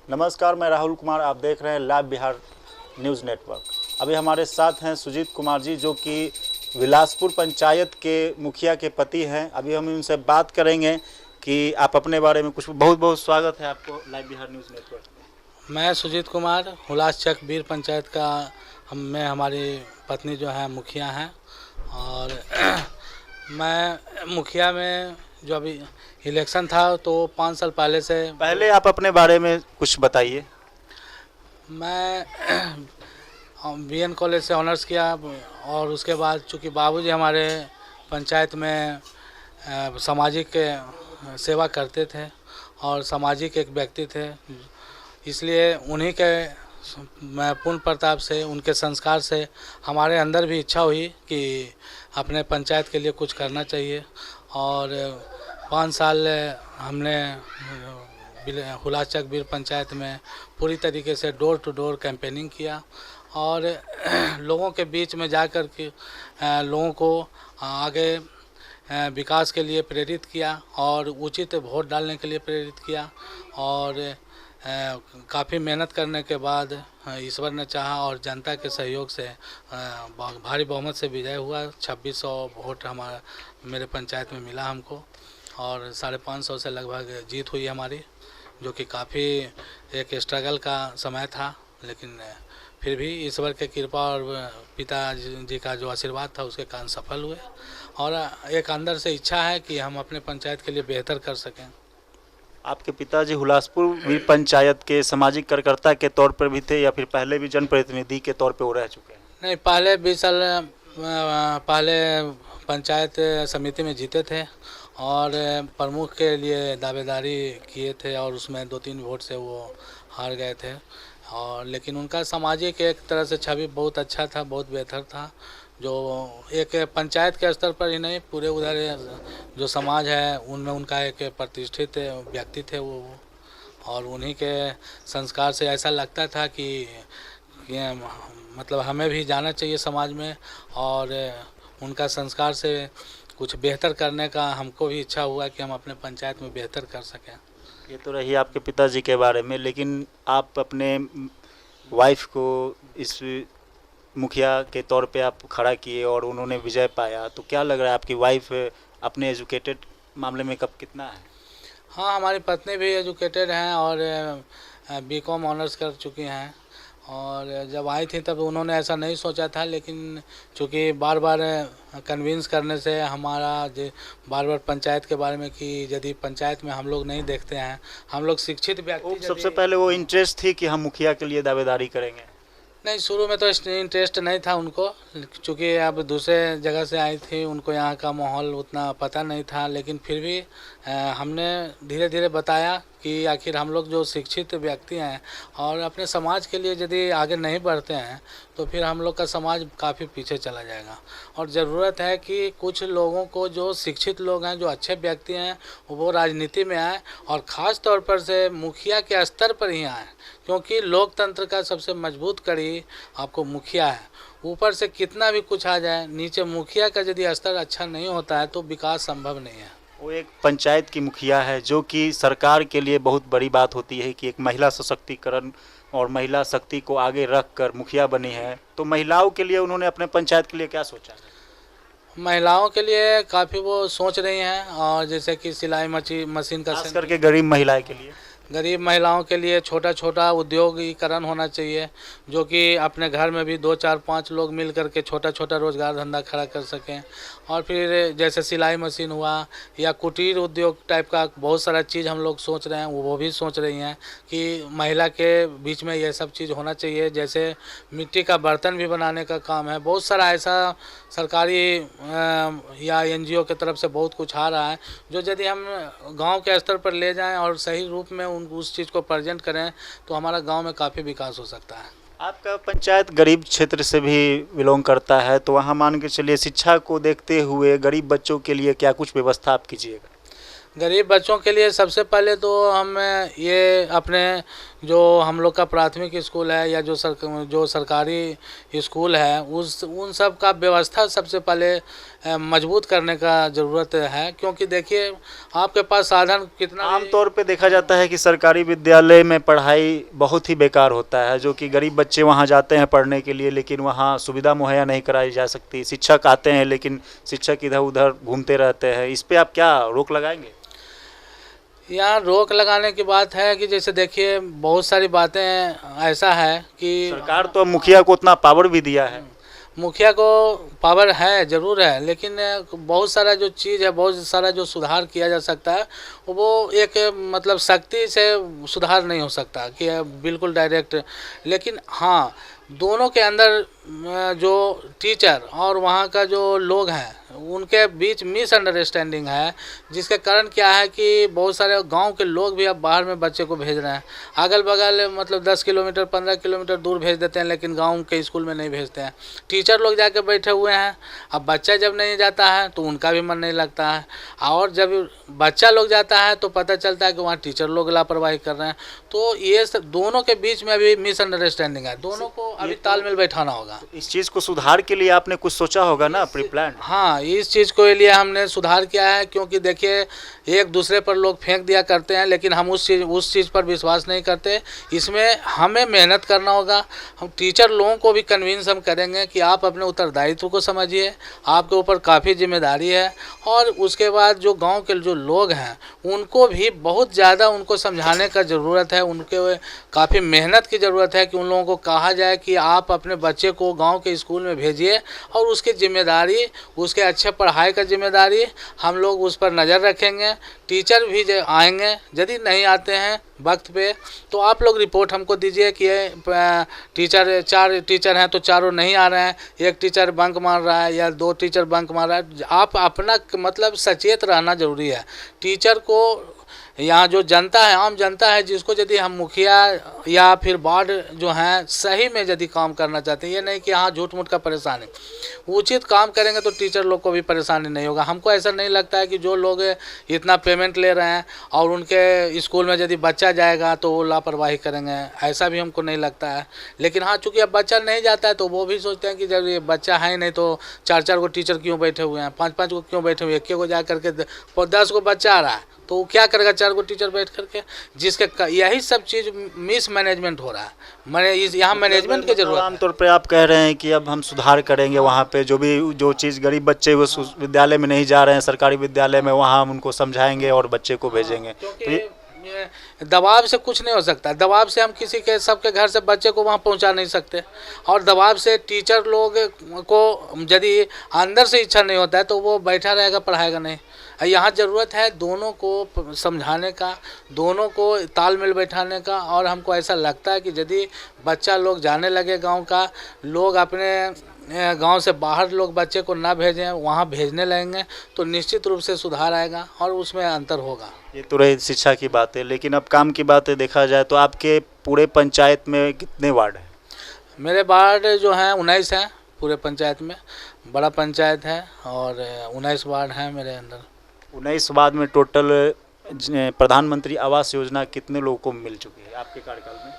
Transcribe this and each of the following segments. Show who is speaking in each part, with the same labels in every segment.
Speaker 1: नमस्कार, मैं राहुल कुमार। आप देख रहे हैं लाइव बिहार न्यूज़ नेटवर्क। अभी हमारे साथ हैं सुजीत कुमार जी, जो कि विलासपुर पंचायत के मुखिया के पति हैं। अभी हम उनसे बात करेंगे कि आप अपने बारे में कुछ। बहुत बहुत स्वागत है आपको लाइव बिहार न्यूज़ नेटवर्क में।
Speaker 2: मैं सुजीत कुमार हुलासचक बीर पंचायत का मैं हमारी पत्नी जो है मुखिया हैं। और मैं मुखिया में जो अभी इलेक्शन था तो 5 साल
Speaker 1: पहले आप अपने बारे में कुछ बताइए।
Speaker 2: मैं बीएन कॉलेज से ऑनर्स किया और उसके बाद चूँकि बाबूजी हमारे पंचायत में सामाजिक सेवा करते थे और सामाजिक एक व्यक्ति थे, इसलिए उन्हीं के मैं पूर्ण प्रताप से उनके संस्कार से हमारे अंदर भी इच्छा हुई कि अपने पंचायत के लिए कुछ करना चाहिए। और 5 साल हमने हुलासचक बीर पंचायत में पूरी तरीके से डोर टू डोर कैंपेनिंग किया और लोगों के बीच में जाकर के लोगों को आगे विकास के लिए प्रेरित किया और उचित वोट डालने के लिए प्रेरित किया। और काफ़ी मेहनत करने के बाद ईश्वर ने चाहा और जनता के सहयोग से भारी बहुमत से विजय हुआ। 2600 वोट हमारा मेरे पंचायत में मिला हमको और 550 से लगभग जीत हुई हमारी, जो कि काफ़ी एक स्ट्रगल का समय था, लेकिन फिर भी ईश्वर के कृपा और पिताजी का जो आशीर्वाद था उसके कारण सफल हुए। और एक अंदर से इच्छा है कि हम अपने पंचायत के लिए बेहतर कर सकें।
Speaker 1: आपके पिताजी हुलासपुर बीर पंचायत के सामाजिक कार्यकर्ता के तौर पर भी थे या फिर पहले भी जनप्रतिनिधि के तौर पर वो रह चुके हैं?
Speaker 2: नहीं, पहले 20 साल पहले पंचायत समिति में जीते थे और प्रमुख के लिए दावेदारी किए थे और उसमें 2-3 वोट से वो हार गए थे। और लेकिन उनका सामाजिक एक तरह से छवि बहुत अच्छा था, बहुत बेहतर था, जो एक पंचायत के स्तर पर ही नहीं पूरे उधर जो समाज है उनमें उनका एक प्रतिष्ठित व्यक्ति थे वो। और उन्हीं के संस्कार से ऐसा लगता था कि मतलब हमें भी जाना चाहिए समाज में और उनका संस्कार से कुछ बेहतर करने का हमको भी इच्छा हुआ कि हम अपने पंचायत में बेहतर कर सकें।
Speaker 1: ये तो रही आपके पिताजी के बारे में, लेकिन आप अपने वाइफ को इस मुखिया के तौर पे आप खड़ा किए और उन्होंने विजय पाया, तो क्या लग रहा है आपकी वाइफ अपने एजुकेटेड मामले में कब कितना है?
Speaker 2: हाँ, हमारी पत्नी भी एजुकेटेड हैं और बीकॉम ऑनर्स कर चुकी हैं। और जब आई थी तब उन्होंने ऐसा नहीं सोचा था, लेकिन चूँकि बार बार कन्विंस करने से हमारा बार बार पंचायत के बारे में कि यदि पंचायत में हम लोग नहीं देखते हैं, हम लोग शिक्षित व्यक्ति
Speaker 1: सबसे पहले वो इंटरेस्ट थी कि हम मुखिया के लिए दावेदारी करेंगे?
Speaker 2: नहीं, शुरू में तो इंटरेस्ट नहीं था उनको, क्योंकि अब दूसरे जगह से आई थी, उनको यहाँ का माहौल उतना पता नहीं था। लेकिन फिर भी हमने धीरे धीरे बताया कि आखिर हम लोग जो शिक्षित व्यक्ति हैं और अपने समाज के लिए यदि आगे नहीं बढ़ते हैं तो फिर हम लोग का समाज काफ़ी पीछे चला जाएगा। और ज़रूरत है कि कुछ लोगों को, जो शिक्षित लोग हैं, जो अच्छे व्यक्ति हैं, वो राजनीति में आए और ख़ास तौर पर से मुखिया के स्तर पर ही आए, क्योंकि लोकतंत्र का सबसे मजबूत कड़ी आपको मुखिया है। ऊपर से कितना भी कुछ आ जाए, नीचे मुखिया का यदि स्तर अच्छा नहीं होता है तो विकास संभव नहीं है।
Speaker 1: वो एक पंचायत की मुखिया है, जो कि सरकार के लिए बहुत बड़ी बात होती है कि एक महिला सशक्तिकरण और महिला शक्ति को आगे रख कर मुखिया बनी है। तो महिलाओं के लिए उन्होंने अपने पंचायत के लिए क्या सोचा है?
Speaker 2: महिलाओं के लिए काफ़ी वो सोच रही हैं, और जैसे कि सिलाई मशीन का,
Speaker 1: खास करके गरीब महिलाएं के लिए,
Speaker 2: गरीब महिलाओं के लिए छोटा छोटा उद्योगीकरण होना चाहिए, जो कि अपने घर में भी 2-4-5 लोग मिल करके छोटा छोटा रोज़गार धंधा खड़ा कर सकें। और फिर जैसे सिलाई मशीन हुआ या कुटीर उद्योग टाइप का बहुत सारा चीज़ हम लोग सोच रहे हैं, वो भी सोच रही हैं कि महिला के बीच में ये सब चीज़ होना चाहिए। जैसे मिट्टी का बर्तन भी बनाने का काम है, बहुत सारा ऐसा सरकारी या एनजीओ की तरफ से बहुत कुछ आ रहा है, जो यदि हम गांव के स्तर पर ले जाएं और सही रूप में उस चीज़ को प्रेजेंट करें तो हमारा गांव में काफ़ी विकास हो सकता है।
Speaker 1: आपका पंचायत गरीब क्षेत्र से भी बिलोंग करता है, तो वहाँ मान के चलिए शिक्षा को देखते हुए गरीब बच्चों के लिए क्या कुछ व्यवस्था आप कीजिएगा?
Speaker 2: गरीब बच्चों के लिए सबसे पहले तो हम ये अपने जो हम लोग का प्राथमिक स्कूल है या जो सरकारी स्कूल है उन सब का व्यवस्था सबसे पहले मजबूत करने का ज़रूरत है, क्योंकि देखिए आपके पास साधन कितना भी-
Speaker 1: आमतौर पे देखा जाता है कि सरकारी विद्यालय में पढ़ाई बहुत ही बेकार होता है, जो कि गरीब बच्चे वहाँ जाते हैं पढ़ने के लिए, लेकिन वहाँ सुविधा मुहैया नहीं कराई जा सकती। शिक्षक आते हैं लेकिन शिक्षक इधर उधर घूमते रहते हैं। इस पे आप क्या रोक लगाएंगे?
Speaker 2: यहाँ रोक लगाने की बात है कि जैसे देखिए बहुत सारी बातें ऐसा है कि
Speaker 1: सरकार तो मुखिया को उतना पावर भी दिया है।
Speaker 2: मुखिया को पावर है, ज़रूर है, लेकिन बहुत सारा जो चीज़ है, बहुत सारा जो सुधार किया जा सकता है, वो एक मतलब सख्ती से सुधार नहीं हो सकता कि बिल्कुल डायरेक्ट। लेकिन हाँ, दोनों के अंदर जो टीचर और वहाँ का जो लोग हैं उनके बीच मिसअंडरस्टैंडिंग है, जिसके कारण क्या है कि बहुत सारे गांव के लोग भी अब बाहर में बच्चे को भेज रहे हैं। अगल बगल मतलब 10 किलोमीटर 15 किलोमीटर दूर भेज देते हैं, लेकिन गांव के स्कूल में नहीं भेजते हैं। टीचर लोग जाके बैठे हुए हैं, अब बच्चा जब नहीं जाता है तो उनका भी मन नहीं लगता है, और जब बच्चा लोग जाता है तो पता चलता है कि वहाँ टीचर लोग लापरवाही कर रहे हैं। तो ये दोनों के बीच में अभी मिसअंडरस्टैंडिंग है, दोनों को अभी तालमेल बैठाना होगा।
Speaker 1: इस चीज़ को सुधार के लिए आपने कुछ सोचा होगा ना, प्री प्लान?
Speaker 2: हाँ, इस चीज़ को लिए हमने सुधार किया है, क्योंकि देखिए एक दूसरे पर लोग फेंक दिया करते हैं, लेकिन हम उस चीज़ पर विश्वास नहीं करते। इसमें हमें मेहनत करना होगा। हम टीचर लोगों को भी कन्विंस हम करेंगे कि आप अपने उत्तरदायित्व को समझिए, आपके ऊपर काफ़ी जिम्मेदारी है। और उसके बाद जो गांव के जो लोग हैं उनको भी बहुत ज़्यादा उनको समझाने का ज़रूरत है, उनके काफ़ी मेहनत की ज़रूरत है कि उन लोगों को कहा जाए कि आप अपने बच्चे को गांव के स्कूल में भेजिए, और उसकी जिम्मेदारी, उसके अच्छे पढ़ाई का जिम्मेदारी हम लोग उस पर नज़र रखेंगे। टीचर भी आएंगे, यदि नहीं आते हैं वक्त पे तो आप लोग रिपोर्ट हमको दीजिए कि टीचर 4 टीचर हैं तो चारों नहीं आ रहे हैं, एक टीचर बंक मार रहा है या 2 टीचर बंक मार रहा है। आप अपना मतलब सचेत रहना ज़रूरी है। टीचर को यहाँ जो जनता है, आम जनता है, जिसको यदि हम मुखिया या फिर वार्ड जो हैं सही में यदि काम करना चाहते हैं, ये नहीं कि हाँ झूठ मूठ का परेशानी, उचित काम करेंगे तो टीचर लोग को भी परेशानी नहीं होगा। हमको ऐसा नहीं लगता है कि जो लोग इतना पेमेंट ले रहे हैं और उनके स्कूल में यदि बच्चा जाएगा तो वो लापरवाही करेंगे, ऐसा भी हमको नहीं लगता है। लेकिन हाँ, चूँकि अब बच्चा नहीं जाता है तो वो भी सोचते हैं कि जब ये बच्चा है नहीं तो 4-4 गो टीचर क्यों बैठे हुए हैं, 5-5 गो क्यों बैठे हुए हैं, एक को जा करके 10 गो बच्चा आ रहा है तो वो क्या करेगा 4 गो टीचर बैठ करके, जिसके यही सब चीज़ मिस मैनेजमेंट हो रहा है। मैंने यहाँ मैनेजमेंट की जरूरत है।
Speaker 1: आमतौर पे आप कह रहे हैं कि अब हम सुधार करेंगे, वहाँ पे जो चीज़ गरीब बच्चे उस विद्यालय में नहीं जा रहे हैं सरकारी विद्यालय में, वहाँ हम उनको समझाएंगे और बच्चे को भेजेंगे। तो
Speaker 2: क्योंकि दबाव से कुछ नहीं हो सकता। दबाव से हम किसी के सबके घर से बच्चे को वहाँ पहुँचा नहीं सकते, और दबाव से टीचर लोग को यदि अंदर से इच्छा नहीं होता है तो वो बैठा रहेगा, पढ़ाएगा नहीं। यहाँ ज़रूरत है दोनों को समझाने का, दोनों को तालमेल बैठाने का। और हमको ऐसा लगता है कि यदि बच्चा लोग जाने लगे, गांव का लोग अपने गांव से बाहर लोग बच्चे को ना भेजें, वहाँ भेजने लगेंगे तो निश्चित रूप से सुधार आएगा और उसमें अंतर होगा।
Speaker 1: ये तो रही शिक्षा की बात है, लेकिन अब काम की बातें देखा जाए तो आपके पूरे पंचायत में कितने वार्ड हैं?
Speaker 2: मेरे वार्ड जो हैं 19 हैं पूरे पंचायत में, बड़ा पंचायत है और 19 वार्ड हैं मेरे अंदर।
Speaker 1: 19 वार्ड में टोटल प्रधानमंत्री आवास योजना कितने लोगों को मिल चुकी है आपके कार्यकाल में?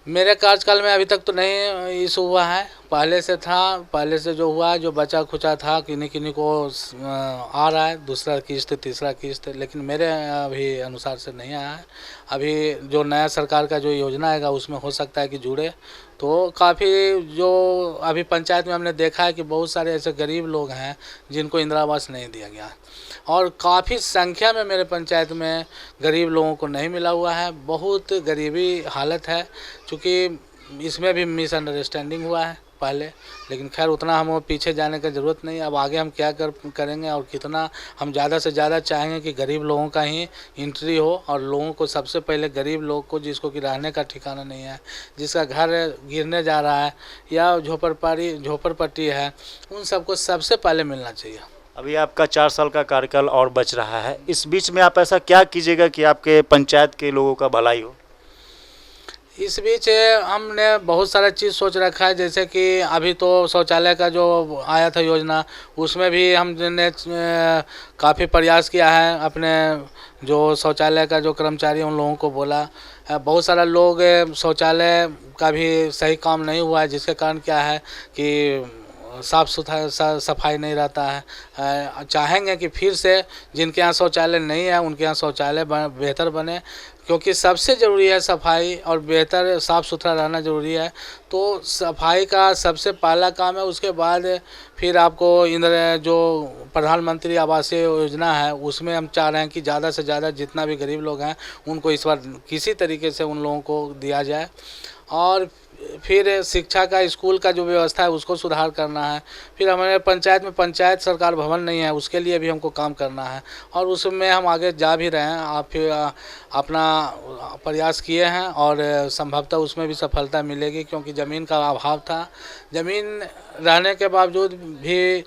Speaker 2: मेरे कार्यकाल में अभी तक तो नहीं इशू हुआ है, पहले से था, पहले से जो हुआ, जो बचा खुचा था, किन्हीं किन्हीं को आ रहा है दूसरा किस्त, तीसरा किस्त, लेकिन मेरे अभी अनुसार से नहीं आया है। अभी जो नया सरकार का जो योजना आएगा उसमें हो सकता है कि जुड़े, तो काफ़ी जो अभी पंचायत में हमने देखा है कि बहुत सारे ऐसे गरीब लोग हैं जिनको इंदिरा आवास नहीं दिया गया, और काफ़ी संख्या में मेरे पंचायत में गरीब लोगों को नहीं मिला हुआ है। बहुत गरीबी हालत है, चूँकि इसमें भी मिसअंडरस्टैंडिंग हुआ है पहले, लेकिन खैर उतना हमें पीछे जाने की ज़रूरत नहीं। अब आगे हम क्या करेंगे और कितना हम ज़्यादा से ज़्यादा चाहेंगे कि गरीब लोगों का ही एंट्री हो, और लोगों को सबसे पहले गरीब लोग को, जिसको कि रहने का ठिकाना नहीं है, जिसका घर गिरने जा रहा है या झोपड़पट्टी है, उन सबको सबसे पहले मिलना चाहिए।
Speaker 1: अभी आपका 4 साल का कार्यकाल और बच रहा है, इस बीच में आप ऐसा क्या कीजिएगा कि आपके पंचायत के लोगों का भलाई हो?
Speaker 2: इस बीच हमने बहुत सारा चीज़ सोच रखा है, जैसे कि अभी तो शौचालय का जो आया था योजना, उसमें भी हमने काफ़ी प्रयास किया है। अपने जो शौचालय का जो कर्मचारी उन लोगों को बोला, बहुत सारा लोग शौचालय का भी सही काम नहीं हुआ है, जिसके कारण क्या है कि साफ सुथरा सफाई नहीं रहता है। चाहेंगे कि फिर से जिनके यहाँ शौचालय नहीं है उनके यहाँ शौचालय बेहतर बने, क्योंकि सबसे ज़रूरी है सफाई और बेहतर साफ़ सुथरा रहना ज़रूरी है। तो सफाई का सबसे पहला काम है, उसके बाद फिर आपको जो प्रधानमंत्री आवासीय योजना है उसमें हम चाह रहे हैं कि ज़्यादा से ज़्यादा जितना भी गरीब लोग हैं उनको इस बार किसी तरीके से उन लोगों को दिया जाए। और फिर शिक्षा का स्कूल का जो व्यवस्था है उसको सुधार करना है। फिर हमारे पंचायत में पंचायत सरकार भवन नहीं है, उसके लिए भी हमको काम करना है और उसमें हम आगे जा भी रहे हैं। आप फिर अपना प्रयास किए हैं और संभवतः उसमें भी सफलता मिलेगी, क्योंकि ज़मीन का अभाव था। ज़मीन रहने के बावजूद भी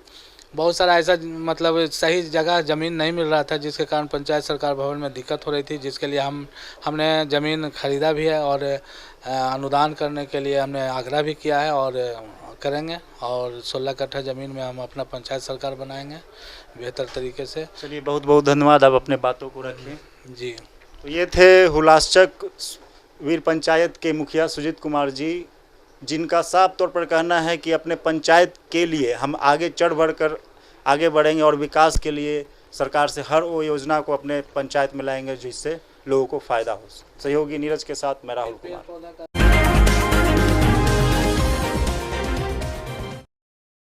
Speaker 2: बहुत सारा ऐसा मतलब सही जगह ज़मीन नहीं मिल रहा था, जिसके कारण पंचायत सरकार भवन में दिक्कत हो रही थी, जिसके लिए हमने ज़मीन खरीदा भी है और अनुदान करने के लिए हमने आग्रह भी किया है और करेंगे। और 16 कट्ठा ज़मीन में हम अपना पंचायत सरकार बनाएंगे बेहतर तरीके से।
Speaker 1: चलिए, बहुत बहुत धन्यवाद, आप अपने बातों को रखें
Speaker 2: जी।
Speaker 1: तो ये थे हुलासचक वीर पंचायत के मुखिया सुजीत कुमार जी, जिनका साफ तौर पर कहना है कि अपने पंचायत के लिए हम आगे चढ़ बढ़ कर आगे बढ़ेंगे और विकास के लिए सरकार से हर वो योजना को अपने पंचायत में लाएंगे जिससे लोगों को फ़ायदा हो। सहयोगी नीरज के साथ मैं राहुल कुमार।